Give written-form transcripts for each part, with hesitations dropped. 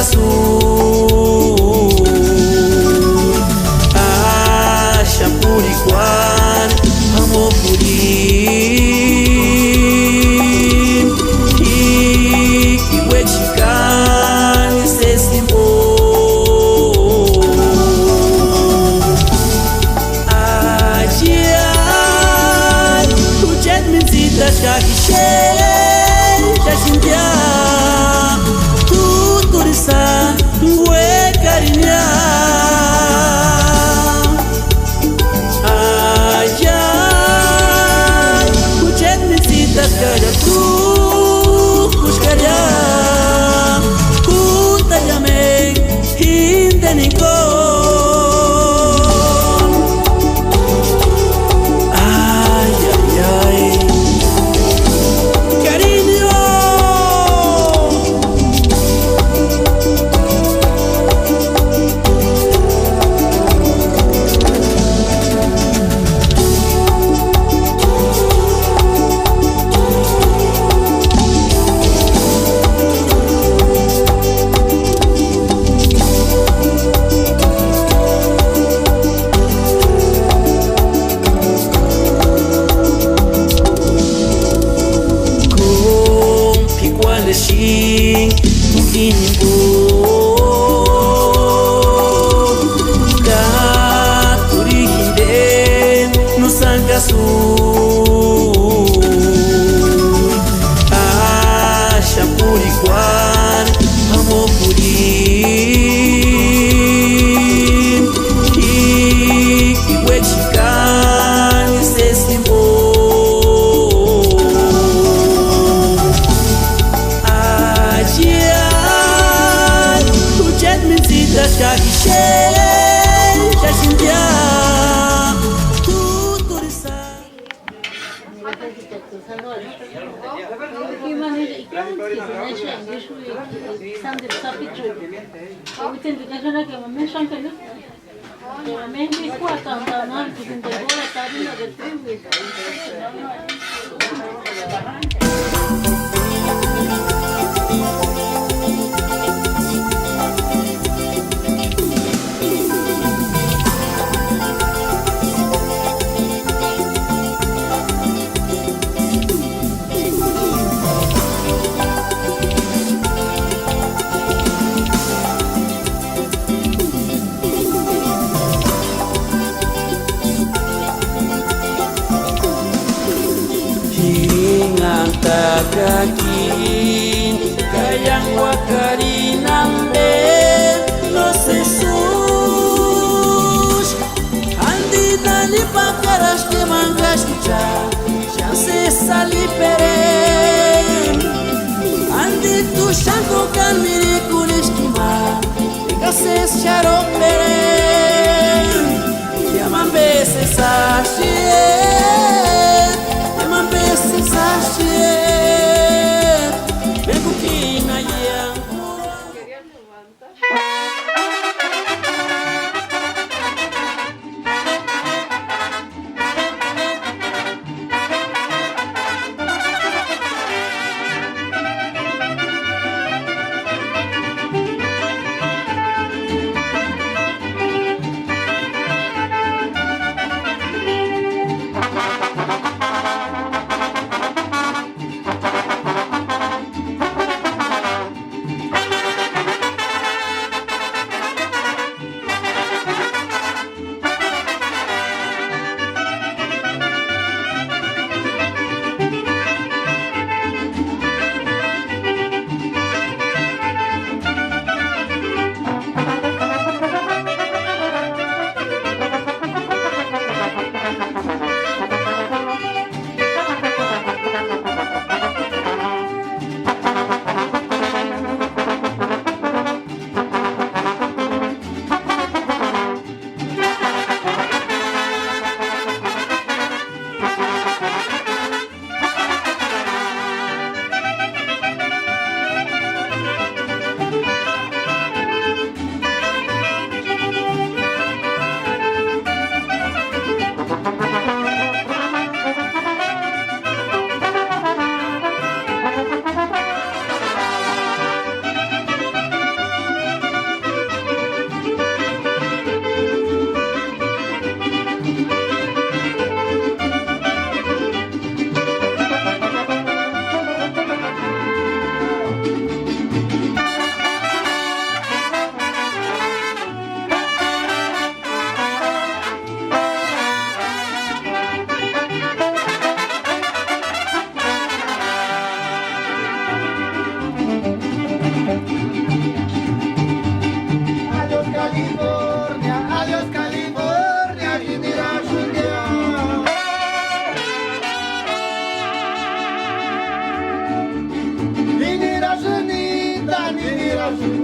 Sul. Acha por igual, amor por ir. E que vai ficar nesse simbol. Adiar, o jet me zita já que cheio, já xingar. Tudo isso, ué, carinhar. Adiar, o jet me zita já tu, buscaria. Puta de amei, ainda nem go. Acha por igual, amor por ir. E que vai ficar nesse simbol. Adiar, o jet me zita já que cheio, já xingar. Tudo isso. Tagakin kayang wakarinang de los Jesus. Andi dali pakaras que mangas kucha chance sali pere. Andi tu shango kan miri kunishkima gases charo pere. Yaman beses ashie, yaman beses ashie.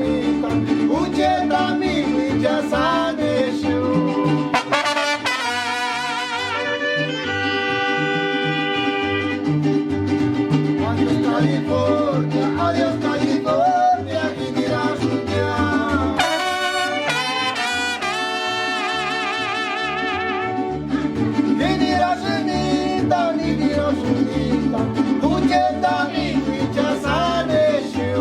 sunita, ucheta mi ya saneshu. Adiós California, adiós California, y dirás un día. Ni dirás unita, ni dirás unita, ucheta mi ya saneshu.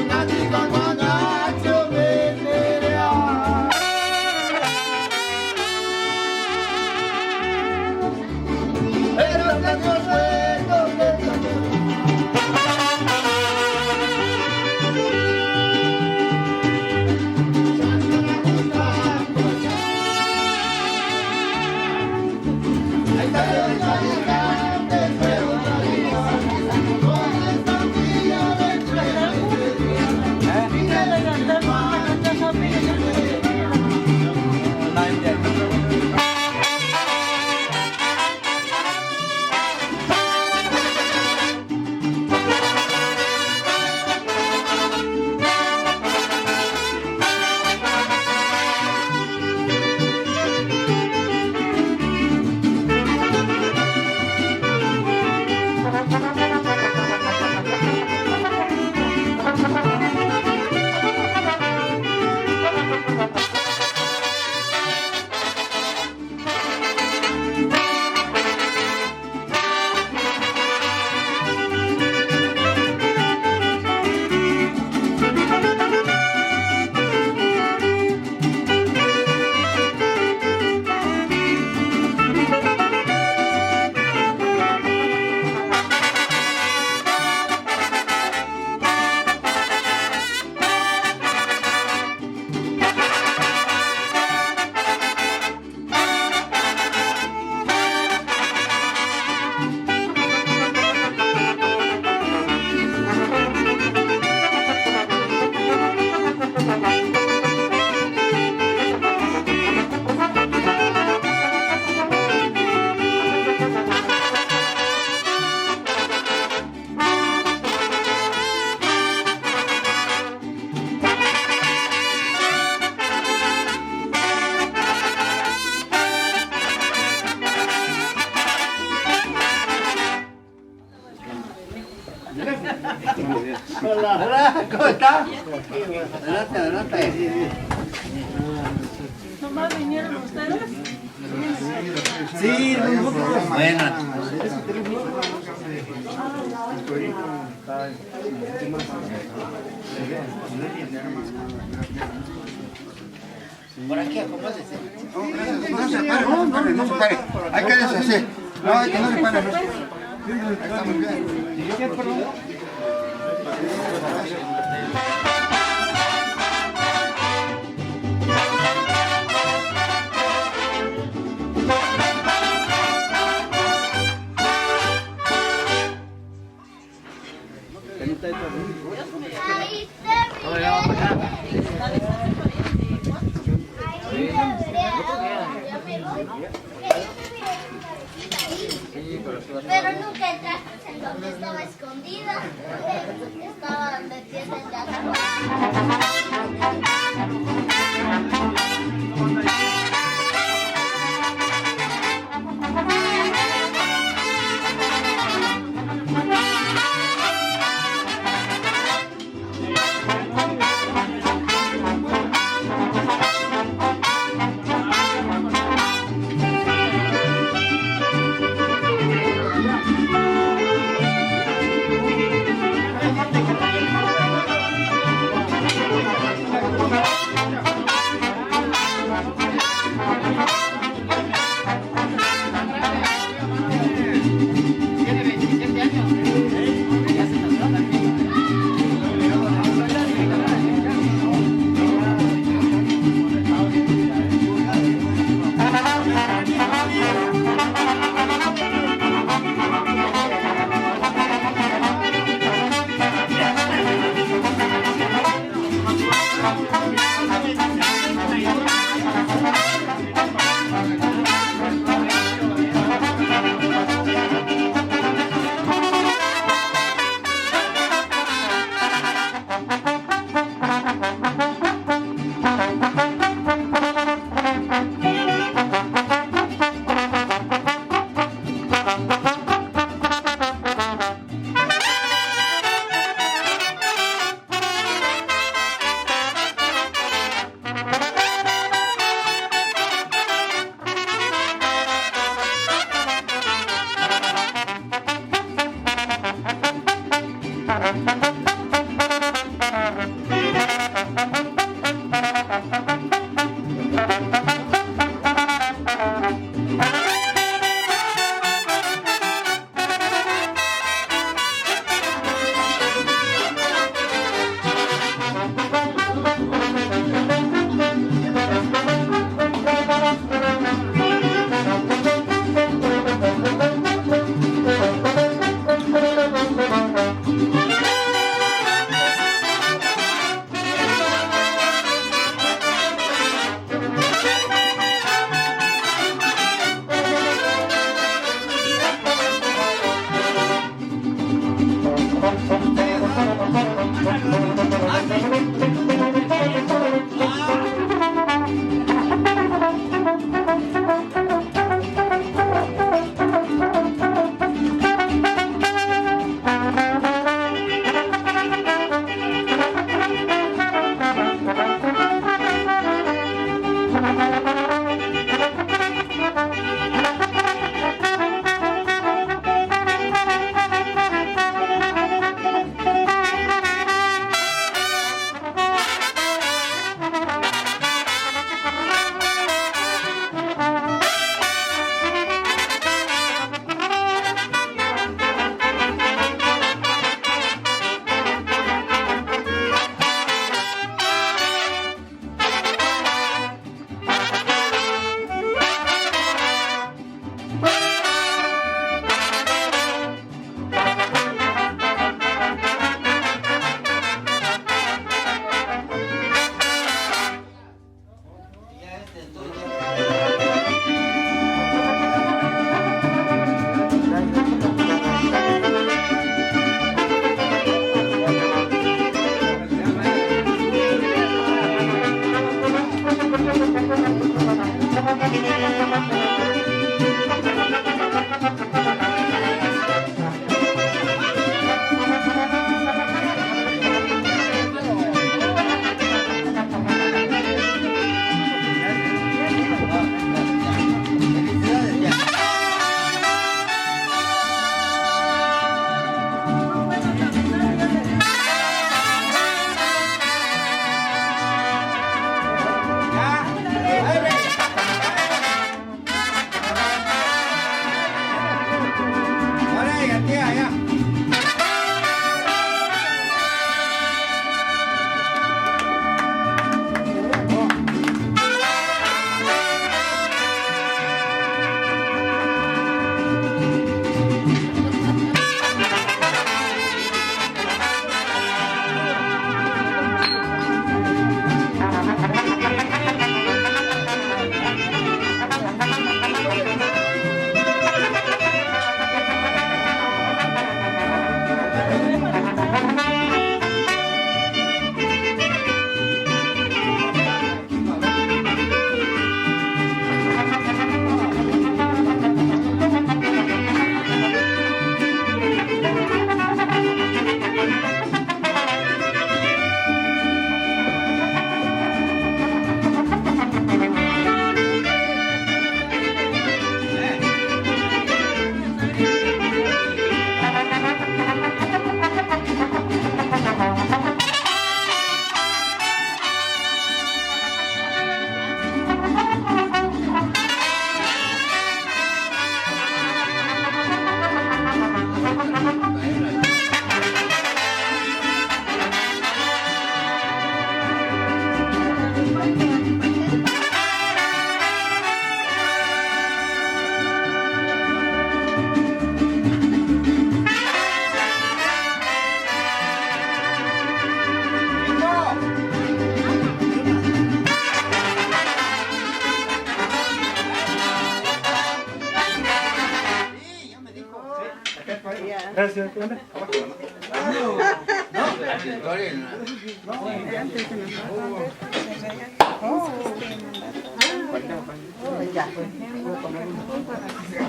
Natika kwa nacho venerea. Pero que Dios suelto que Hola, hola, ¿cómo está? Adelante, adelante. ¿Nomás vinieron ustedes? Sí, nosotros. Buenas. Por aquí, acomódese. no se pare, no se pare. Hay que deshacer. No, hay que no se pare. No. Ahí estamos bien. Pero nunca entraste en donde estaba escondida. Estaba metida en la Gracias.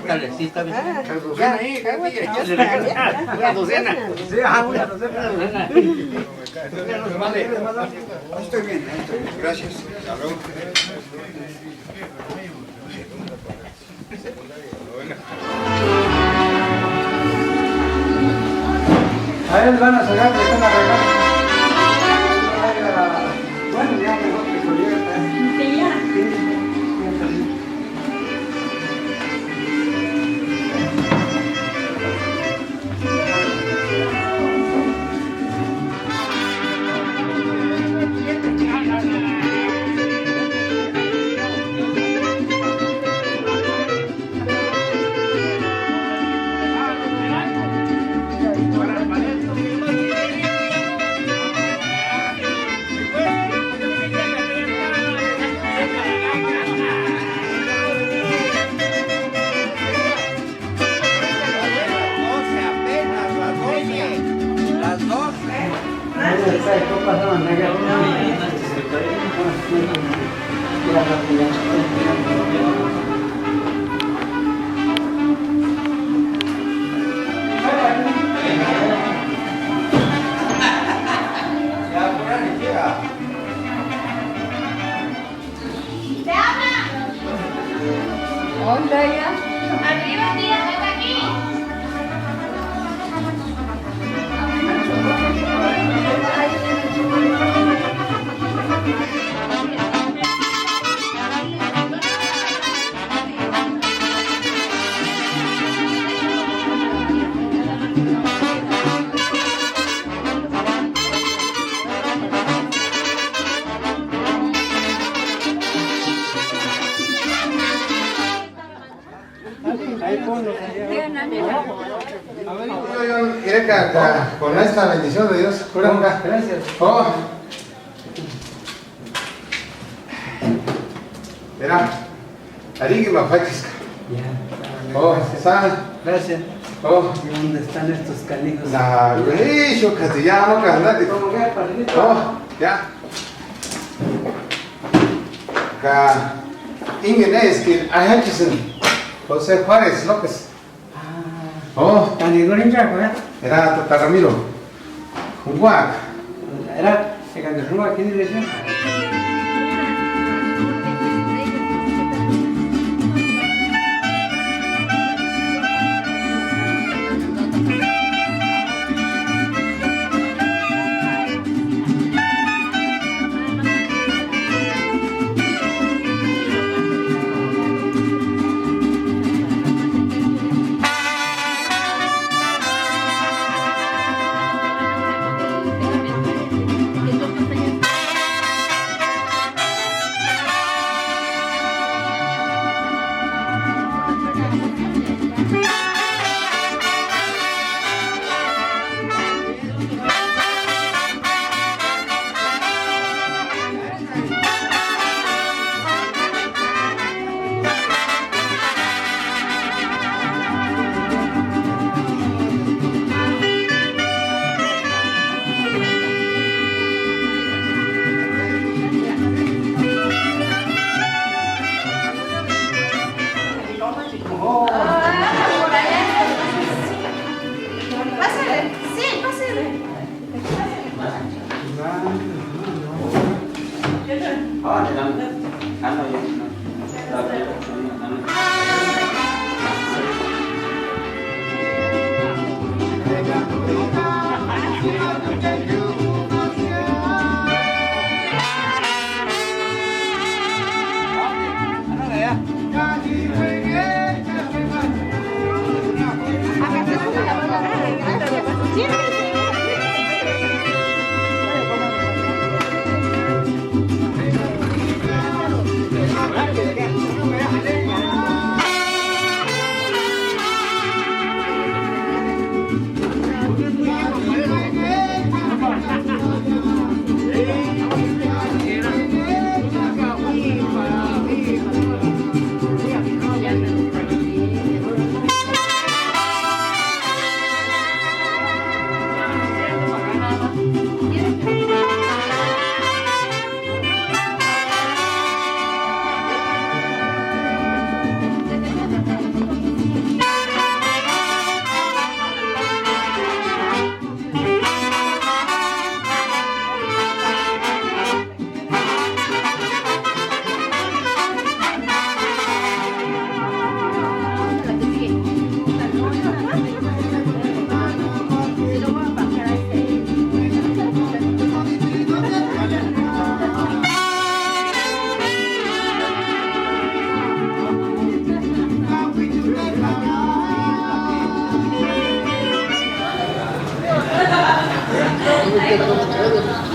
Dale, sí, está bien. La docena. Sí, una docena. Estoy bien, gracias. Hasta luego. A él van a sacar que están arreglando. Bueno, ya mejor que se llegue. Sí, ya. ¡Te habla! ¿Dónde ella? ¡Arriba, tía! ¡Ven aquí! Yo iré con esta bendición de Dios. Gracias. Oh. Mira, Arigui Mafachis. Oh, ¿sabes? Gracias. Oh, ¿Dónde están estos canijos? la güey, yo castellano, candate. ¿Cómo que, padrito? Oh, ya. Acá, Ingenés, que Hutchison, José Juárez López. Oh, Canigorín ya, ¿verdad? era Tata Ramiro. Huac. Era, se cambió aquí en dirección.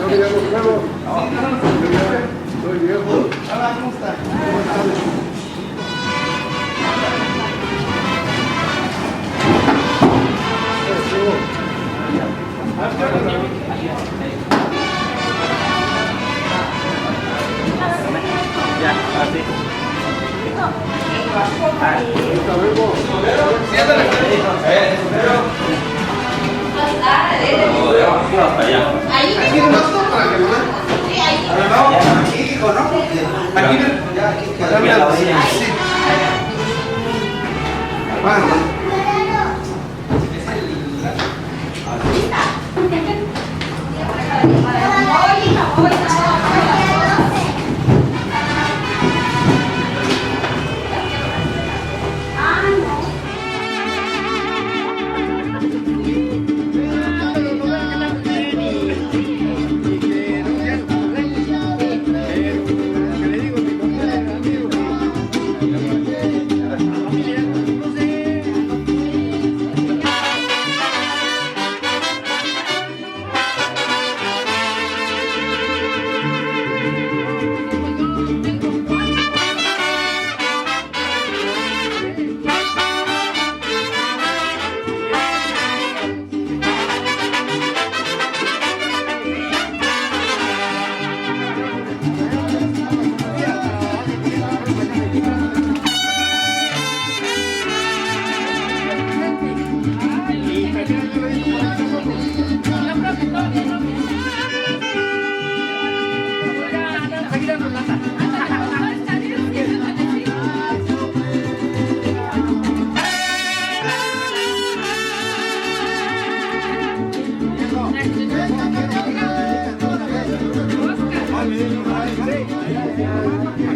Soy viejo. Ya, así.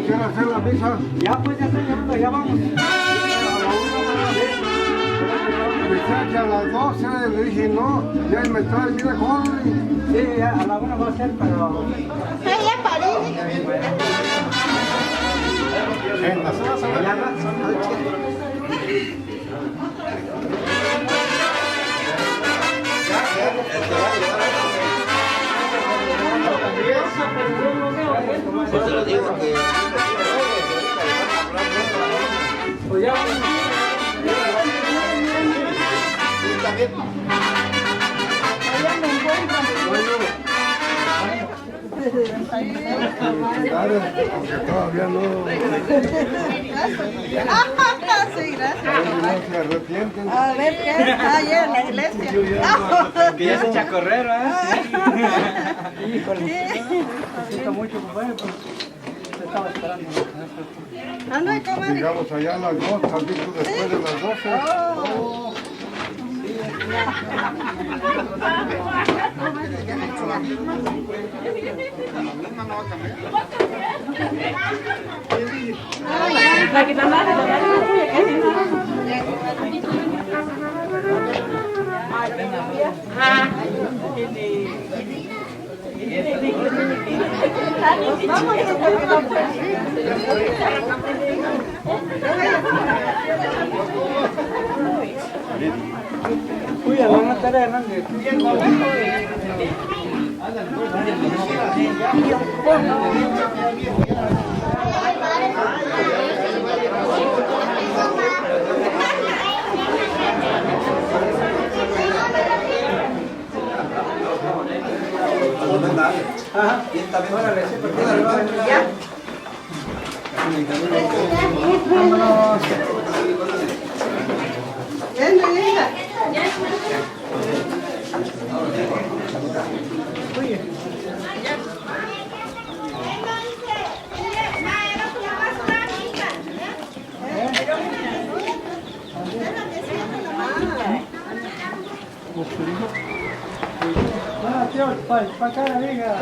¿Quieren hacer la misa? Ya pues, ya está llegando, ya vamos. Pensé que a las 12, le dije no, ya me trae, mira, joven. Sí, ya a la 1 va a ser, pero... Pues te lo digo que... Pues ya, Claro, porque todavía no, Sí, gracias. no se arrepienten. A ver qué. Ayer en la iglesia. que ya se echa a correr, ¿verdad? Híjole. Me siento mucho, compadre, pues te estaba esperando. Anda, comadre. Llegamos allá a las 2, tantito después de las 12. La que te manda, Uy, a la tarea grande. Ajá. Y también órale, sí, porque ya. Vámonos. Venga, venga. Ah, tío, para acá, amiga.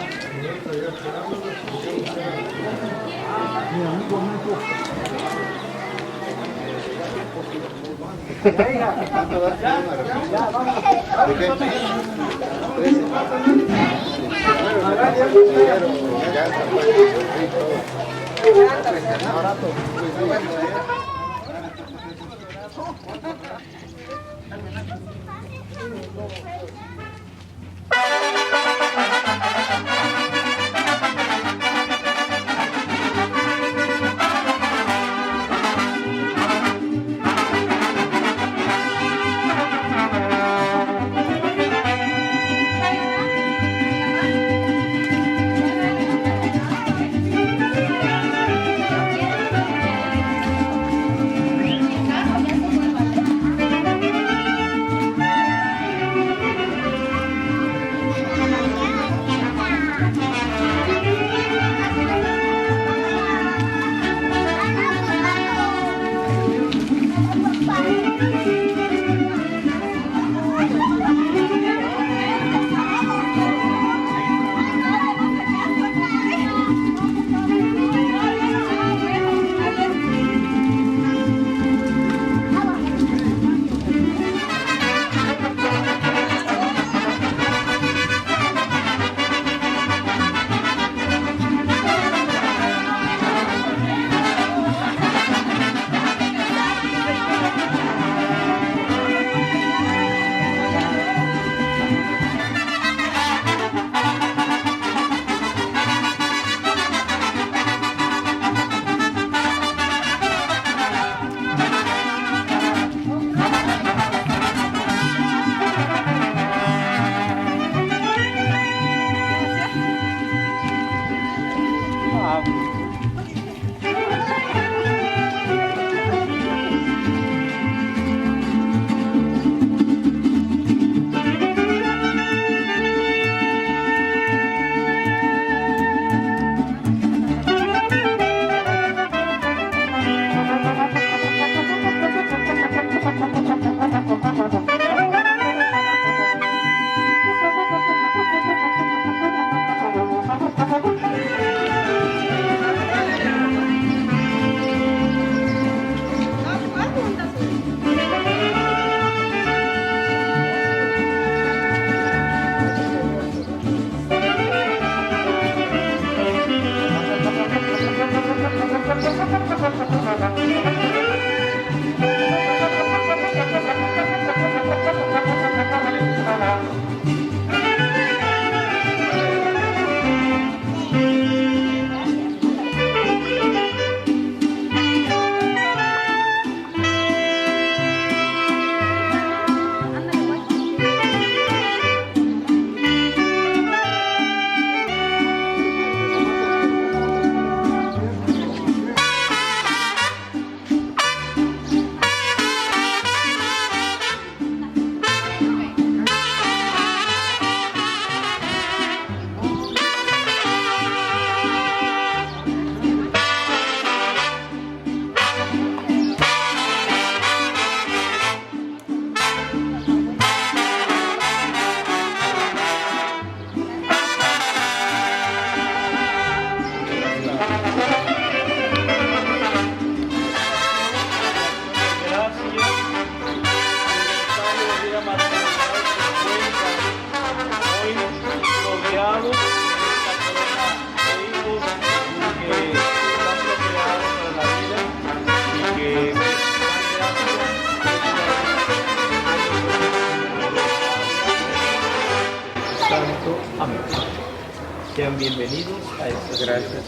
Sean bienvenidos a esta gracias.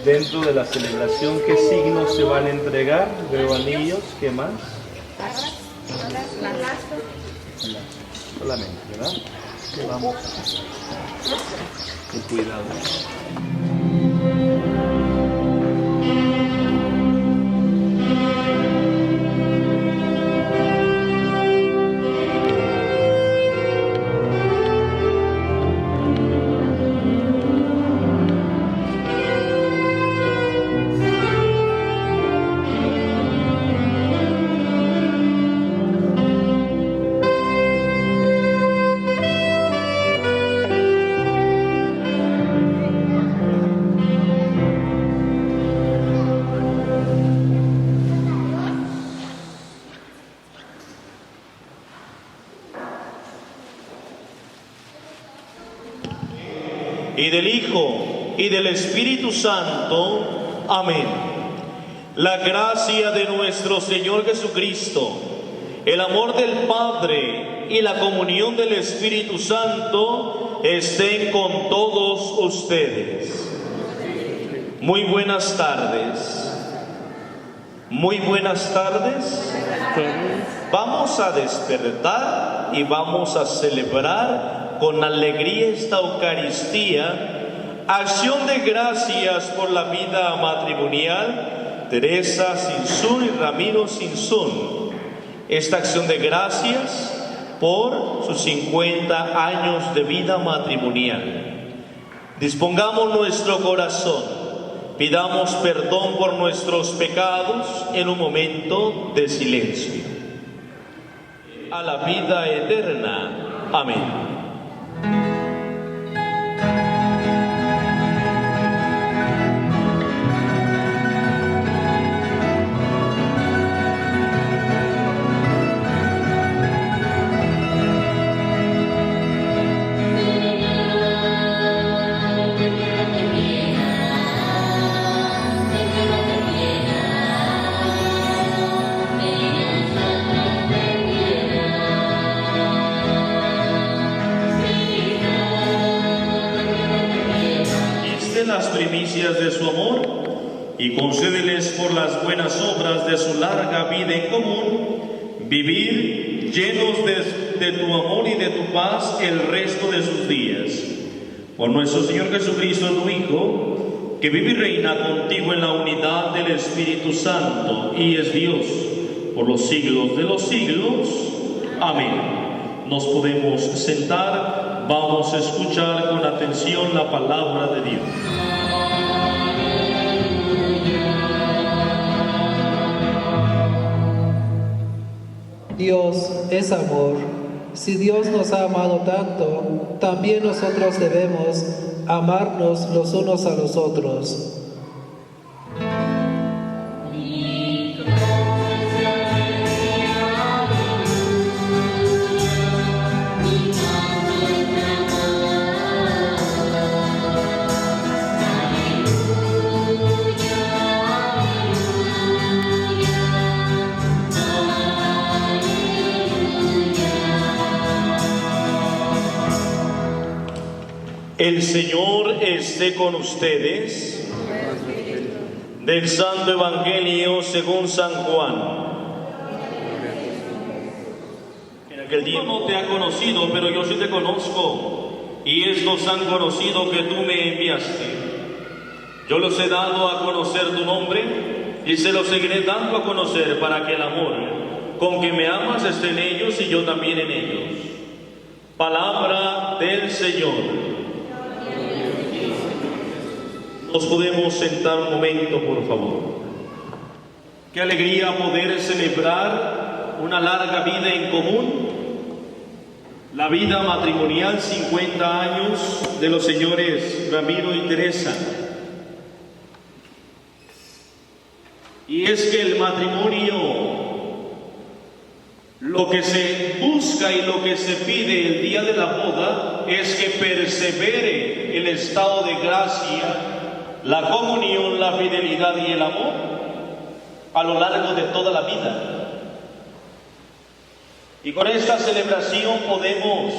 Dentro de la celebración, ¿qué signos se van a entregar? Veo anillos, ¿qué más? Solamente, ¿verdad? Que vamos. Con cuidado. Y del Hijo, y del Espíritu Santo. Amén. La gracia de nuestro Señor Jesucristo, el amor del Padre y la comunión del Espíritu Santo estén con todos ustedes. Muy buenas tardes. Muy buenas tardes. Vamos a despertar y vamos a celebrar con alegría esta Eucaristía, acción de gracias por la vida matrimonial Teresa Sinsun y Ramiro Sinsun. Esta acción de gracias por sus 50 años de vida matrimonial. Dispongamos nuestro corazón, pidamos perdón por nuestros pecados en un momento de silencio. A la vida eterna. Amén. Las primicias de su amor y concédeles por las buenas obras de su larga vida en común, vivir llenos de tu amor y de tu paz el resto de sus días. Por nuestro Señor Jesucristo, tu Hijo, que vive y reina contigo en la unidad del Espíritu Santo y es Dios por los siglos de los siglos. Amén. Nos podemos sentar, vamos a escuchar con atención la palabra de Dios. Dios es amor. Si Dios nos ha amado tanto, también nosotros debemos amarnos los unos a los otros. El Señor esté con ustedes. Del Santo Evangelio según San Juan. En aquel día no te ha conocido, pero yo sí te conozco, y estos han conocido que tú me enviaste. Yo los he dado a conocer tu nombre, y se los seguiré dando a conocer para que el amor con que me amas esté en ellos y yo también en ellos. Palabra del Señor. Nos podemos sentar un momento, por favor. Qué alegría poder celebrar una larga vida en común, la vida matrimonial, 50 años de los señores Ramiro y Teresa. Y es que el matrimonio, lo que se busca y lo que se pide el día de la boda es que persevere el estado de gracia, la comunión, la fidelidad y el amor a lo largo de toda la vida. Y con esta celebración podemos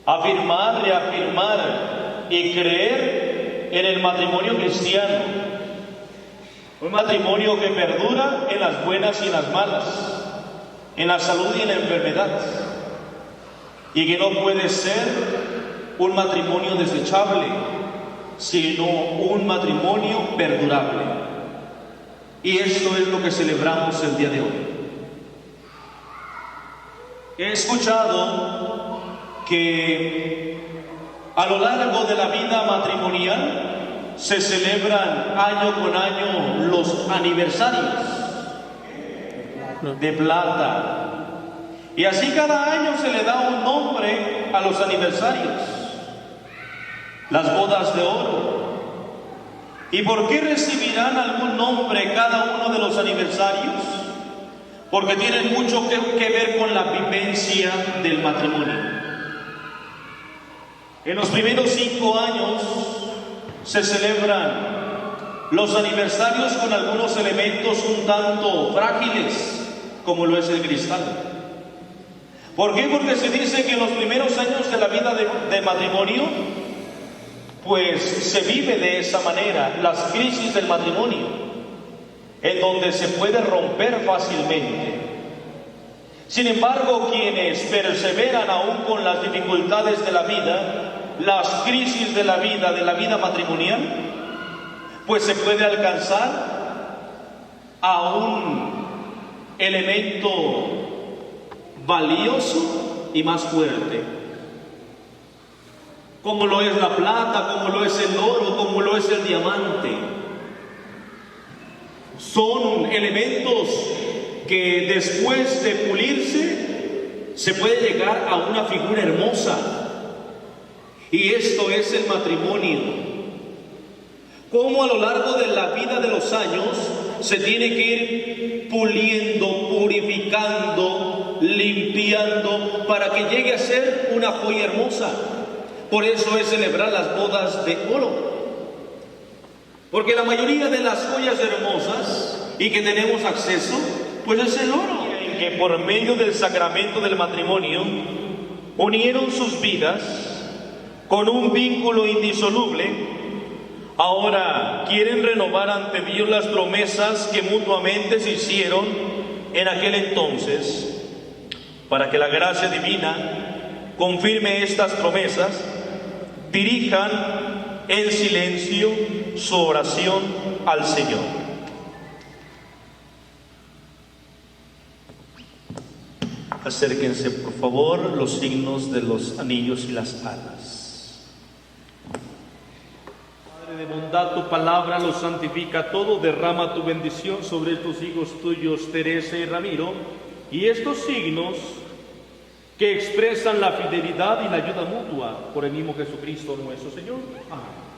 afirmar, reafirmar y creer en el matrimonio cristiano. Un matrimonio que perdura en las buenas y en las malas, en la salud y en la enfermedad. Y que no puede ser un matrimonio desechable, sino un matrimonio perdurable. Y esto es lo que celebramos el día de hoy. He escuchado que a lo largo de la vida matrimonial se celebran año con año los aniversarios de plata. Y así cada año se le da un nombre a los aniversarios. Las bodas de oro. ¿Y por qué recibirán algún nombre cada uno de los aniversarios? Porque tienen mucho que ver con la vivencia del matrimonio. En los primeros 5 años se celebran los aniversarios con algunos elementos un tanto frágiles, como lo es el cristal. ¿Por qué? Porque se dice que en los primeros años de la vida de matrimonio, pues se vive de esa manera, las crisis del matrimonio, en donde se puede romper fácilmente. Sin embargo, quienes perseveran aún con las dificultades de la vida, las crisis de la vida matrimonial, pues se puede alcanzar a un elemento valioso y más fuerte, como lo es la plata, como lo es el oro, como lo es el diamante. Son elementos que después de pulirse se puede llegar a una figura hermosa. Y esto es el matrimonio. Como a lo largo de la vida de los años se tiene que ir puliendo, purificando, limpiando, para que llegue a ser una joya hermosa. Por eso es celebrar las bodas de oro. Porque la mayoría de las joyas hermosas y que tenemos acceso, pues es el oro. En que por medio del sacramento del matrimonio unieron sus vidas con un vínculo indisoluble, ahora quieren renovar ante Dios las promesas que mutuamente se hicieron en aquel entonces, para que la gracia divina confirme estas promesas. Dirijan en silencio su oración al Señor. Acérquense por favor los signos de los anillos y las alas. Padre de bondad, tu palabra lo santifica todo. Derrama tu bendición sobre estos hijos tuyos, Teresa y Ramiro, y estos signos que expresan la fidelidad y la ayuda mutua por el mismo Jesucristo nuestro Señor. Amén.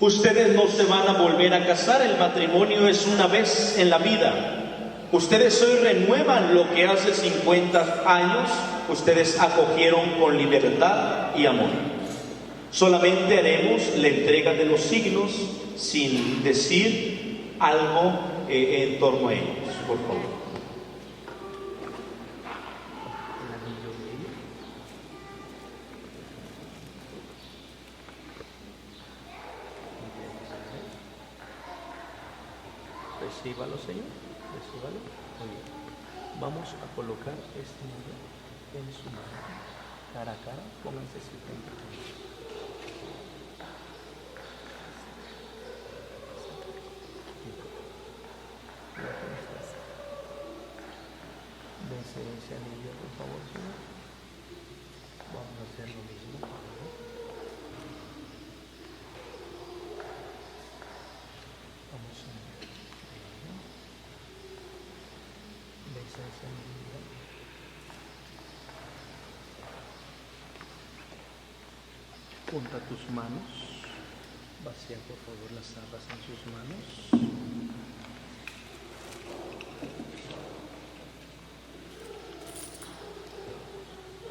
Ustedes no se van a volver a casar, el matrimonio es una vez en la vida. Ustedes hoy renuevan lo que hace 50 años ustedes acogieron con libertad y amor. Solamente haremos la entrega de los signos sin decir algo en torno a ellos, por favor. Recíbalo, Señor, recíbalo. Muy bien. Vamos a colocar este anillo en su mano, cara a cara, pónganse su frente. Dese ese anillo, por favor, Señor. Vamos a hacer lo mismo, por favor. Vamos a besa ese anillo. Junta tus manos, vacía por favor las arras en sus manos.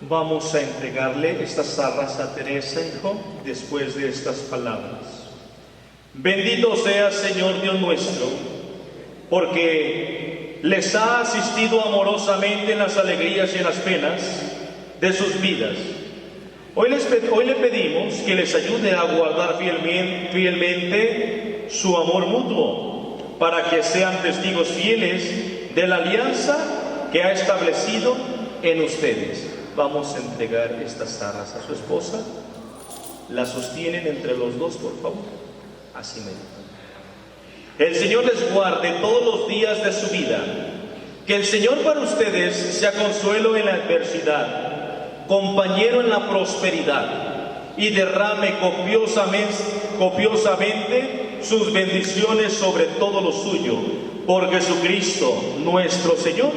Vamos a entregarle estas arras a Teresa, hijo, después de estas palabras. Bendito sea, Señor Dios nuestro, porque les ha asistido amorosamente en las alegrías y en las penas de sus vidas. Hoy le pedimos que les ayude a guardar fielmente su amor mutuo, para que sean testigos fieles de la alianza que ha establecido en ustedes. Vamos a entregar estas arras a su esposa. La sostienen entre los dos, por favor. Así mismo. El Señor les guarde todos los días de su vida. Que el Señor para ustedes sea consuelo en la adversidad, compañero en la prosperidad, y derrame copiosamente sus bendiciones sobre todo lo suyo. Por Jesucristo nuestro Señor.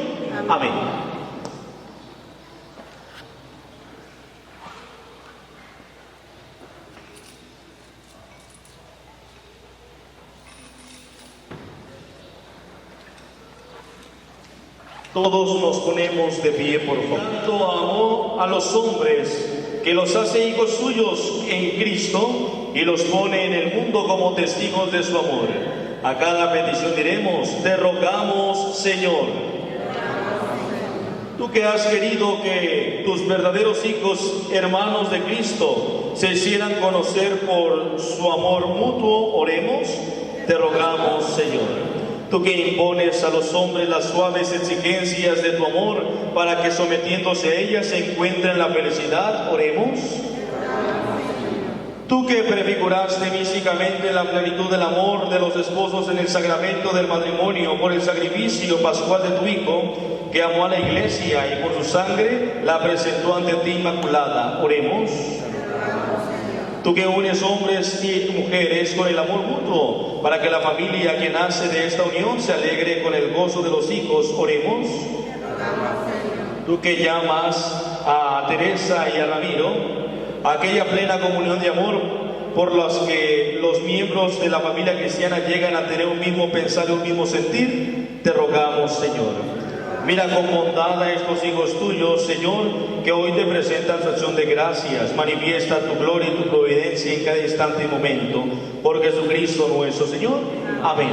Amén. Todos nos ponemos de pie, por favor. Tanto amó a los hombres que los hace hijos suyos en Cristo y los pone en el mundo como testigos de su amor. A cada petición diremos: te rogamos, Señor. Tú que has querido que tus verdaderos hijos, hermanos de Cristo, se hicieran conocer por su amor mutuo, oremos. Te rogamos, Señor. Tú que impones a los hombres las suaves exigencias de tu amor, para que sometiéndose a ellas se encuentren la felicidad, oremos. Tú que prefiguraste físicamente la plenitud del amor de los esposos en el sacramento del matrimonio por el sacrificio pascual de tu Hijo, que amó a la Iglesia y por su sangre la presentó ante ti inmaculada, oremos. Tú que unes hombres y mujeres con el amor mutuo, para que la familia que nace de esta unión se alegre con el gozo de los hijos, oremos. Tú que llamas a Teresa y a Ramiro a aquella plena comunión de amor por los que los miembros de la familia cristiana llegan a tener un mismo pensar y un mismo sentir, te rogamos, Señor. Mira con bondad a estos hijos tuyos, Señor, que hoy te presentan su acción de gracias. Manifiesta tu gloria y tu providencia en cada instante y momento. Por Jesucristo nuestro Señor. Amén.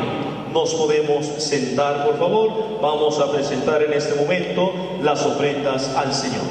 Nos podemos sentar, por favor. Vamos a presentar en este momento las ofrendas al Señor.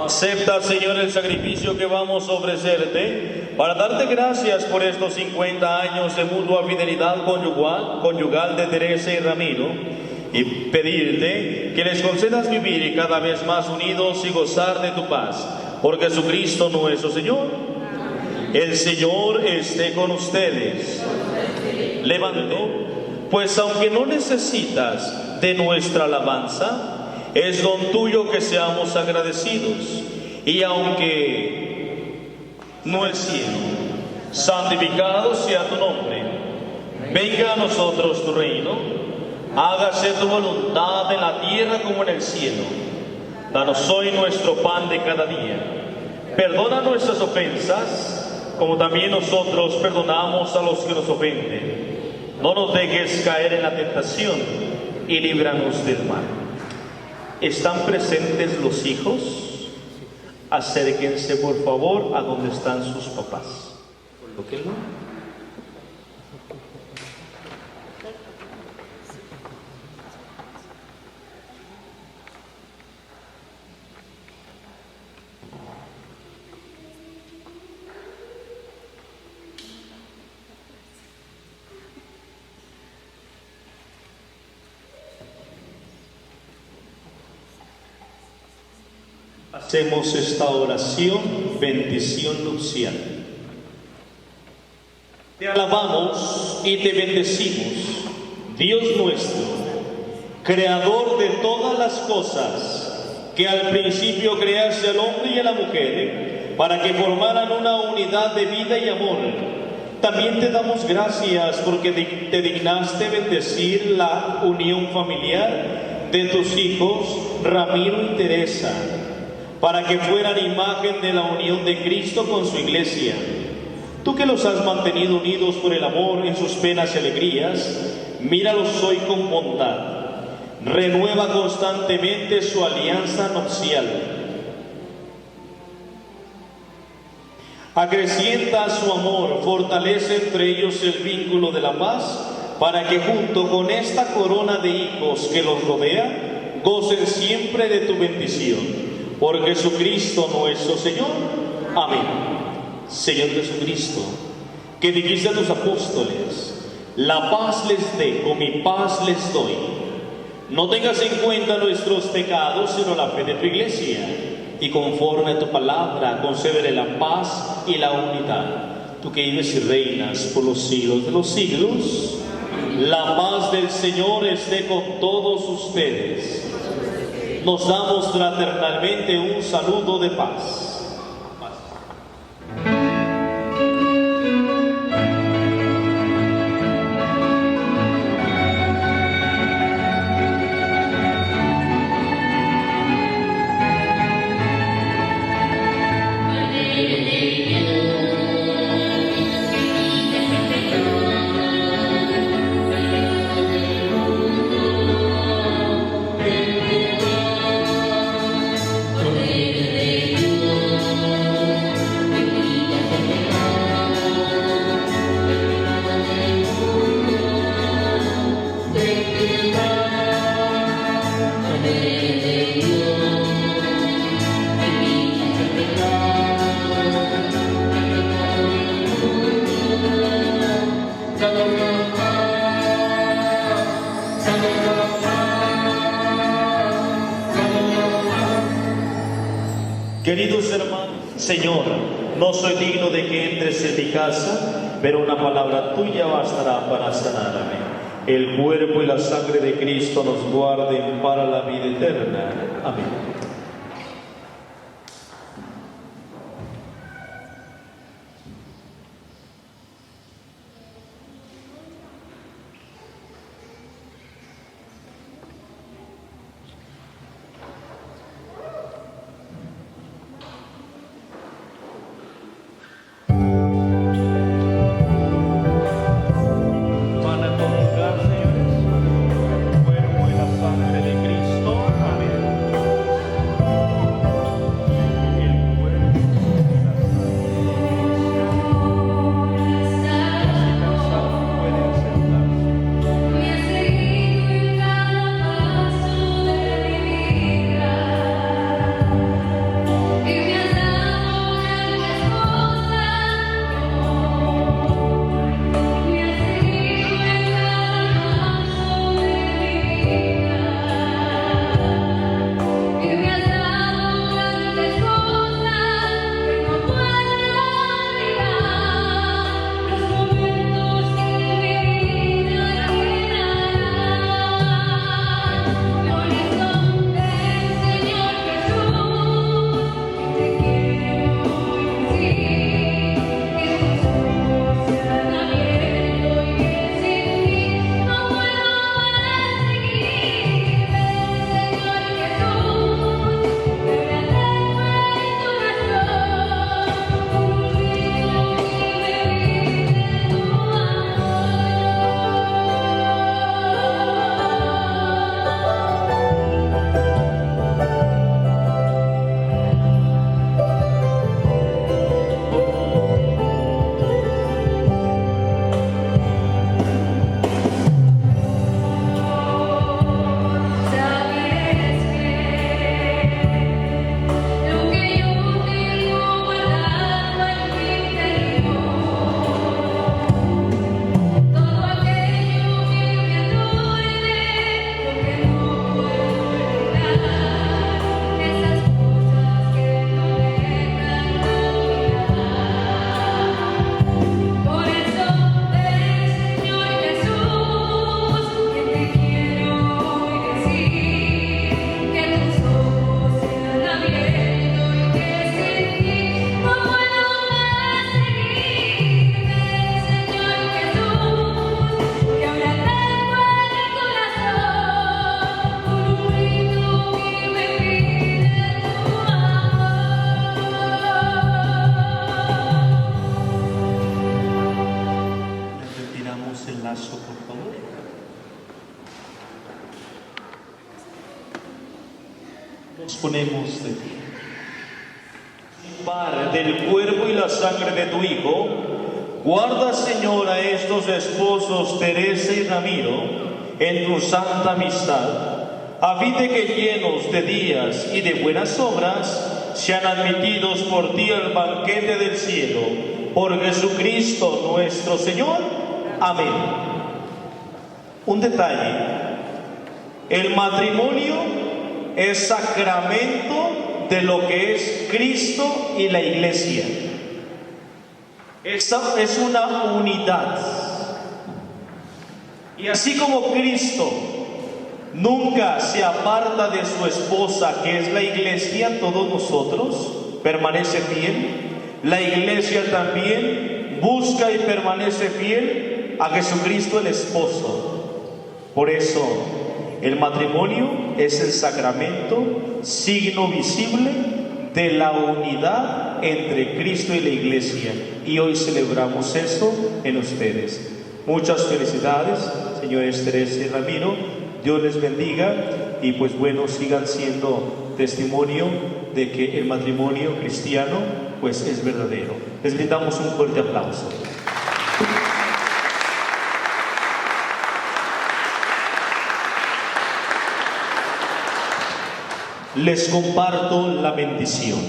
Acepta, Señor, el sacrificio que vamos a ofrecerte para darte gracias por estos 50 años de mutua fidelidad conyugal de Teresa y Ramiro, y pedirte que les concedas vivir cada vez más unidos y gozar de tu paz. Por Jesucristo nuestro Señor. El Señor esté con ustedes. Levantó, pues aunque no necesitas de nuestra alabanza, es don tuyo que seamos agradecidos. Y aunque no el cielo, santificado sea tu nombre. Venga a nosotros tu reino. Hágase tu voluntad en la tierra como en el cielo. Danos hoy nuestro pan de cada día. Perdona nuestras ofensas, como también nosotros perdonamos a los que nos ofenden. No nos dejes caer en la tentación y líbranos del mal. ¿Están presentes los hijos? Acérquense por favor a donde están sus papás. Colóquenlo. Hacemos esta oración, bendición nupcial. Te alabamos y te bendecimos, Dios nuestro, creador de todas las cosas, que al principio creaste al hombre y a la mujer, para que formaran una unidad de vida y amor. También te damos gracias porque te dignaste bendecir la unión familiar de tus hijos Ramiro y Teresa, para que fueran imagen de la unión de Cristo con su iglesia. Tú que los has mantenido unidos por el amor en sus penas y alegrías, míralos hoy con bondad. Renueva constantemente su alianza nupcial. Acrecienta su amor, fortalece entre ellos el vínculo de la paz, para que junto con esta corona de hijos que los rodea, gocen siempre de tu bendición. Por Jesucristo nuestro Señor. Amén. Señor Jesucristo, que dijiste a tus apóstoles, la paz les dejo, mi paz les doy. No tengas en cuenta nuestros pecados, sino la fe de tu iglesia, y conforme a tu palabra, concédele la paz y la unidad. Tú que vives y reinas por los siglos de los siglos, la paz del Señor esté con todos ustedes. Nos damos fraternalmente un saludo de paz. Queridos hermanos, Señor, no soy digno de que entres en mi casa, pero una palabra tuya bastará para sanarme. El cuerpo y la sangre de Cristo nos guarden para la vida eterna. Amén. Nos ponemos de pie. Par del cuerpo y la sangre de tu Hijo, guarda, Señor, a estos esposos Teresa y Ramiro en tu santa amistad, a fin de que llenos de días y de buenas obras sean admitidos por ti al banquete del cielo, por Jesucristo nuestro Señor. Amén. Un detalle: el matrimonio es sacramento de lo que es Cristo y la Iglesia. Esta es una unidad. Y así como Cristo nunca se aparta de su esposa, que es la Iglesia, todos nosotros, permanece fiel, la Iglesia también busca y permanece fiel a Jesucristo el esposo. Por eso el matrimonio es el sacramento, signo visible de la unidad entre Cristo y la Iglesia, y hoy celebramos eso en ustedes. Muchas felicidades, señores Teresa y Ramiro. Dios les bendiga y pues bueno, sigan siendo testimonio de que el matrimonio cristiano pues es verdadero. Les brindamos un fuerte aplauso. Les comparto la bendición.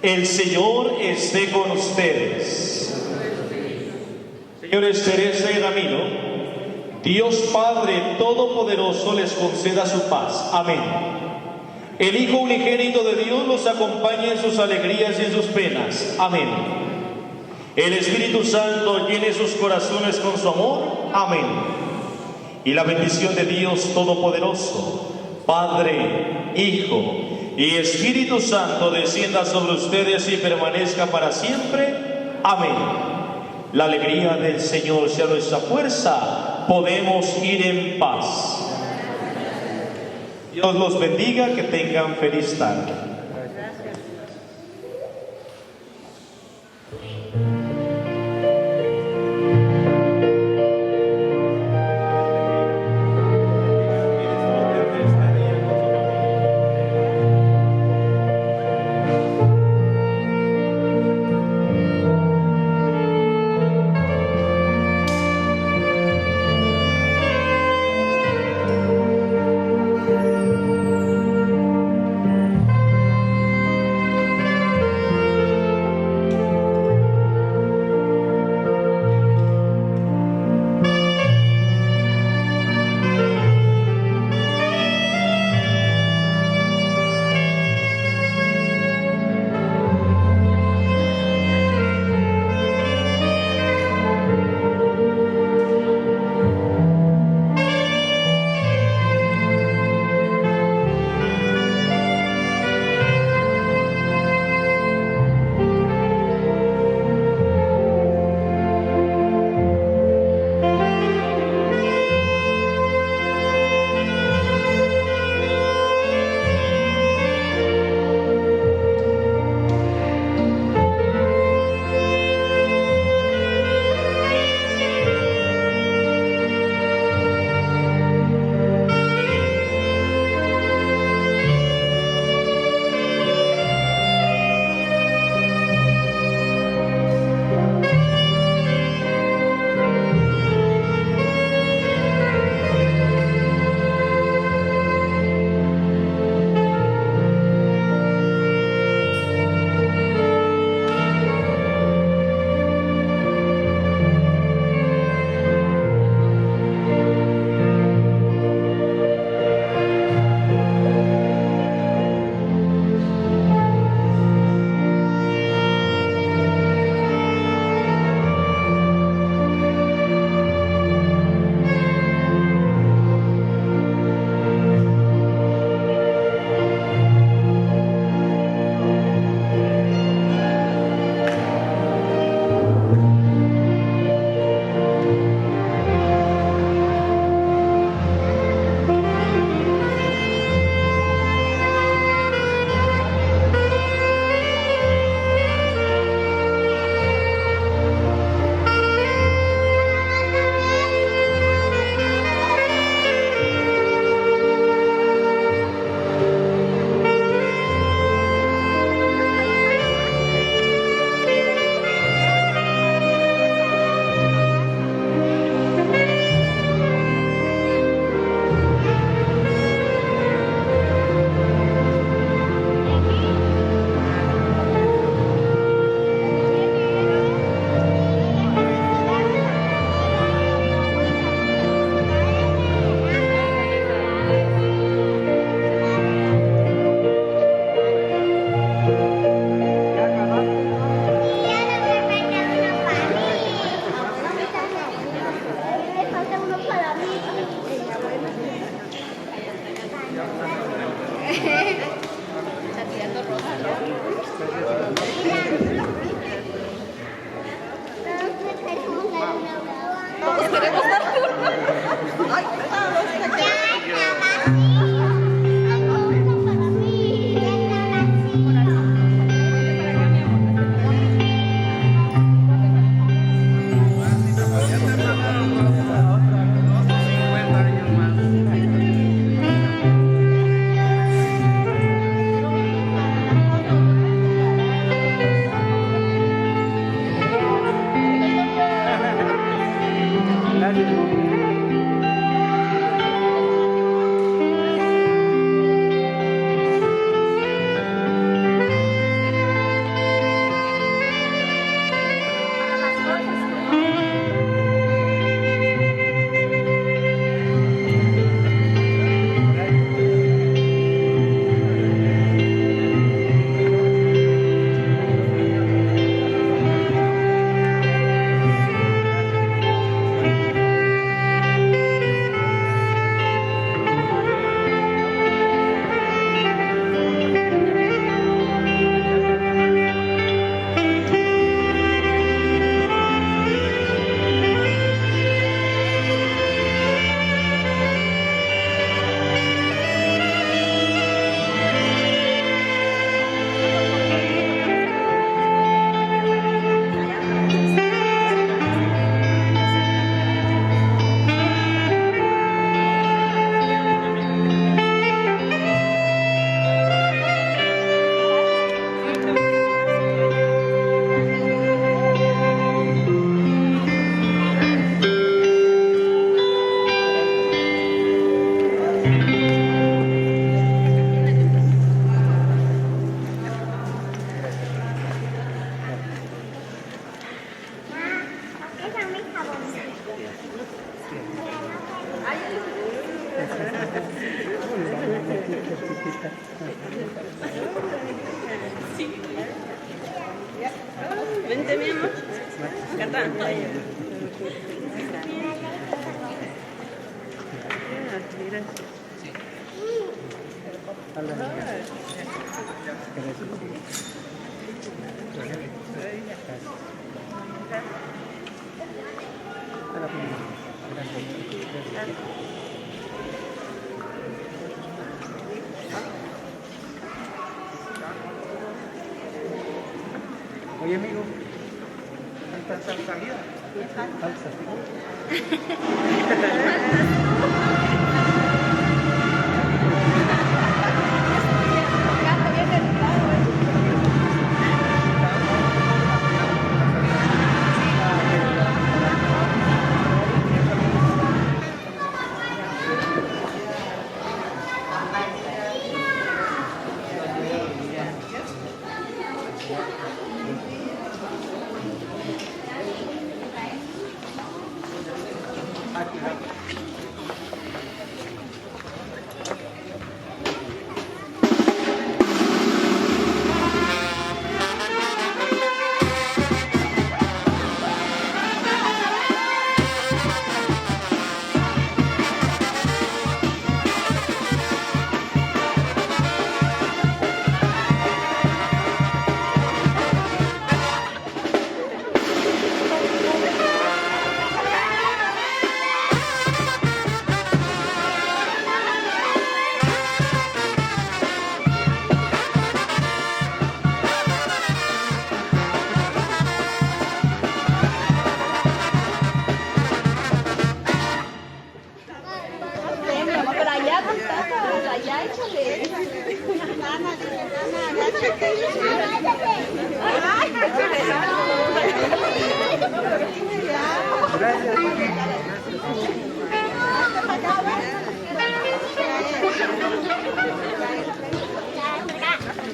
El Señor esté con ustedes. Señores Teresa y Ramiro, Dios Padre Todopoderoso les conceda su paz. Amén. El Hijo unigénito de Dios los acompañe en sus alegrías y en sus penas. Amén. El Espíritu Santo llene sus corazones con su amor. Amén. Y la bendición de Dios Todopoderoso, Padre, Hijo y Espíritu Santo, descienda sobre ustedes y permanezca para siempre. Amén. La alegría del Señor sea nuestra fuerza. Podemos ir en paz. Dios los bendiga, que tengan feliz tarde. Todos queremos dar turno. Ay, vente, mi amor. Acá está. Oye, amigo, ¿falta salida? Falsa.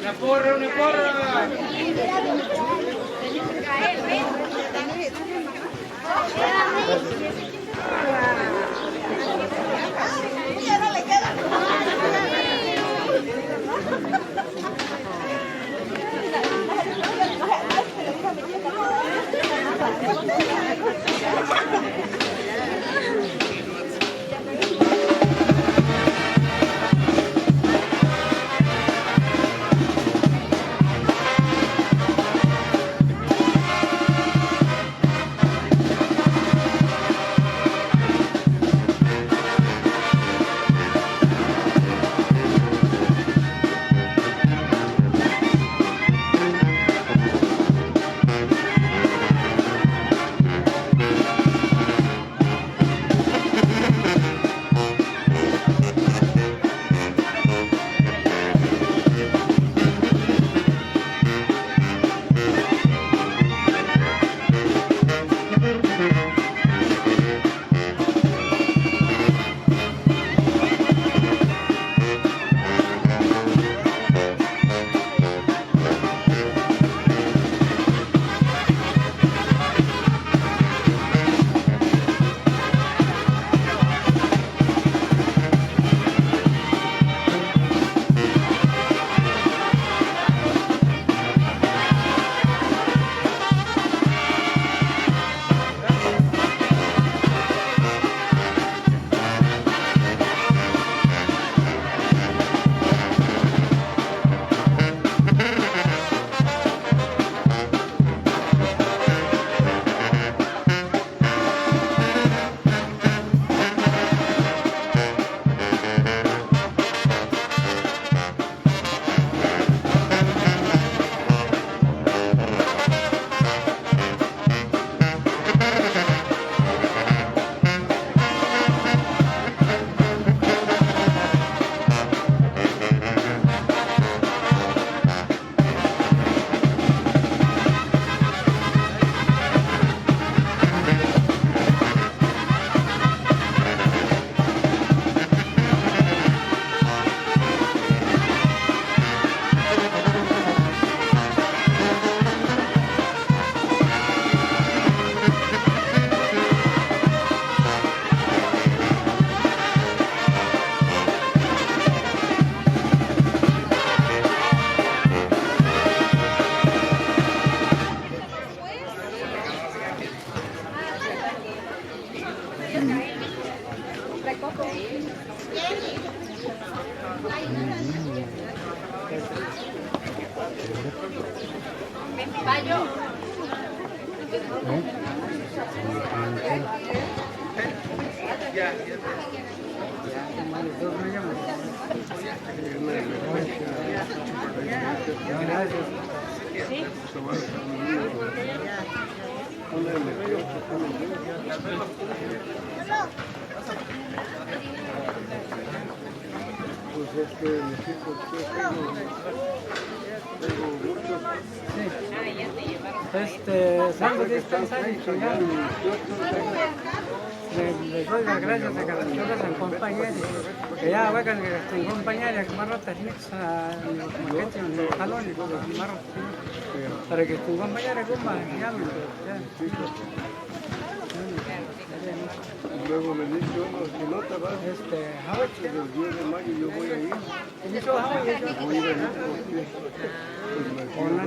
Una porra, una porra. Salgo dispensario ya. Les doy las gracias a cada uno de los compañeros. Que ya vayan que estén compañeros que más rotas a los jalones, más rotas. Para que estén compañeros que más llamen. Luego me dice uno, si no te vas, el 10 de mayo yo voy a ir. Voy a ir por la